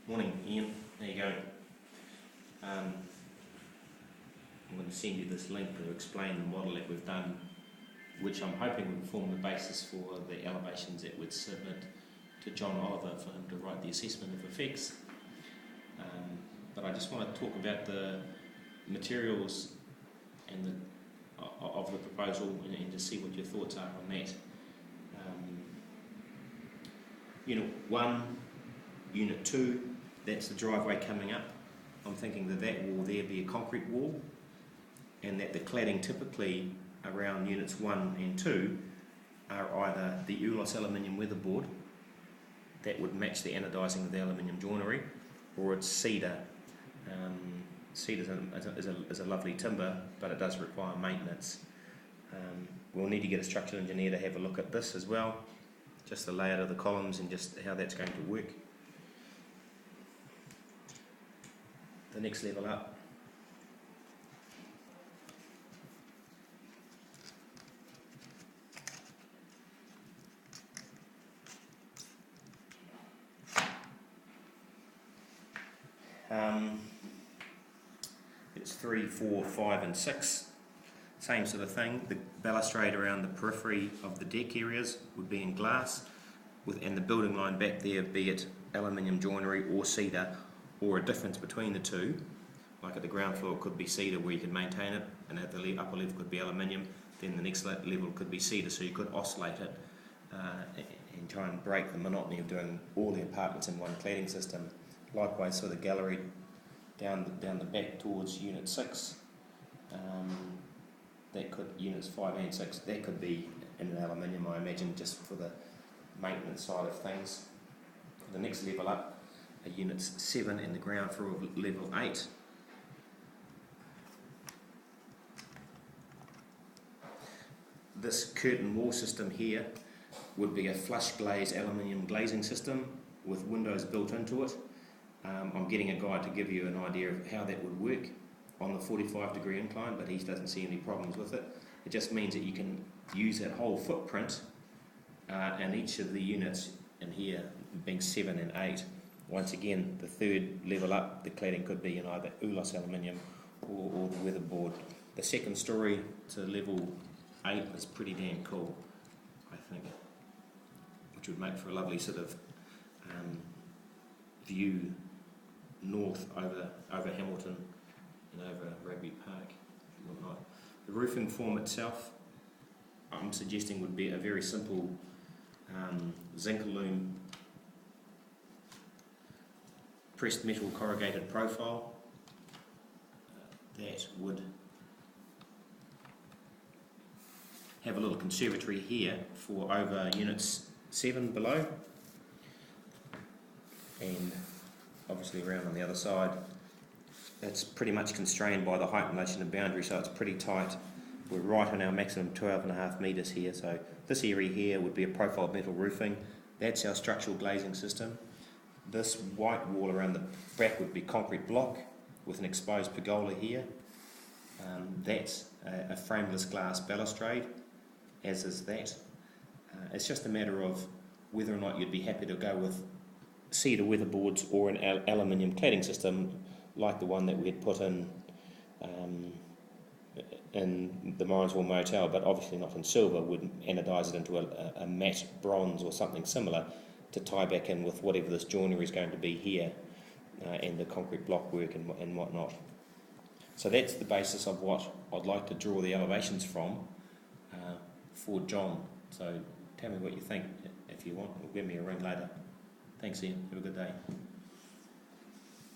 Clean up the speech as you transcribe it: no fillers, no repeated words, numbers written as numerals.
Morning, Ian. How you going? I'm going to send you this link to explain the model that we've done, which I'm hoping will form the basis for the elevations that we'd submit to John Oliver for him to write the assessment of effects. But I just want to talk about the materials and of the proposal and to see what your thoughts are on that. Unit 1, Unit 2, that's the driveway coming up. I'm thinking that wall there be a concrete wall, and that the cladding typically around Units 1 and 2 are either the Ulos aluminium weatherboard that would match the anodising of the aluminium joinery, or it's cedar. Cedar is a lovely timber, but it does require maintenance. We'll need to get a structural engineer to have a look at this as well, just the layout of the columns and just how that's going to work. The next level up. It's 3, 4, 5 and 6. Same sort of thing. The balustrade around the periphery of the deck areas would be in glass, and the building line back there, be it aluminium joinery or cedar, or a difference between the two. Like at the ground floor it could be cedar where you could maintain it, and at the upper level could be aluminium, then the next level could be cedar, so you could oscillate it and try and break the monotony of doing all the apartments in one cladding system. Likewise for the gallery down the back towards Unit 6, that could, Units 5 and 6, that could be in an aluminium, I imagine, just for the maintenance side of things. The next level up are Units 7 and the ground floor of Level 8. This curtain wall system here would be a flush glaze aluminium glazing system with windows built into it. I'm getting a guide to give you an idea of how that would work on the 45-degree incline, but he doesn't see any problems with it. It just means that you can use that whole footprint and each of the units in here being 7 and 8. Once again, the third level up, the cladding could be in either Ulos aluminium or the weatherboard. The second story to level 8 is pretty damn cool, I think, which would make for a lovely sort of view north over Hamilton and over Rugby Park and whatnot. The roofing form itself, I'm suggesting, would be a very simple zinc loom pressed metal corrugated profile that would have a little conservatory here for over Units 7 below, and obviously around on the other side. It's pretty much constrained by the height relation and boundary, so it's pretty tight. We're right on our maximum 12.5 metres here, so this area here would be a profile metal roofing. That's our structural glazing system. This white wall around the back would be concrete block with an exposed pergola here. That's a frameless glass balustrade, as is that. It's just a matter of whether or not you'd be happy to go with cedar weatherboards or an aluminium cladding system like the one that we had put in the Morrinsville Motel, but obviously not in silver. Would anodise it into a matte bronze or something similar to tie back in with whatever this joinery is going to be here and the concrete block work and whatnot. So that's the basis of what I'd like to draw the elevations from for John. So tell me what you think if you want, or give me a ring later. Thanks, Ian. Have a good day.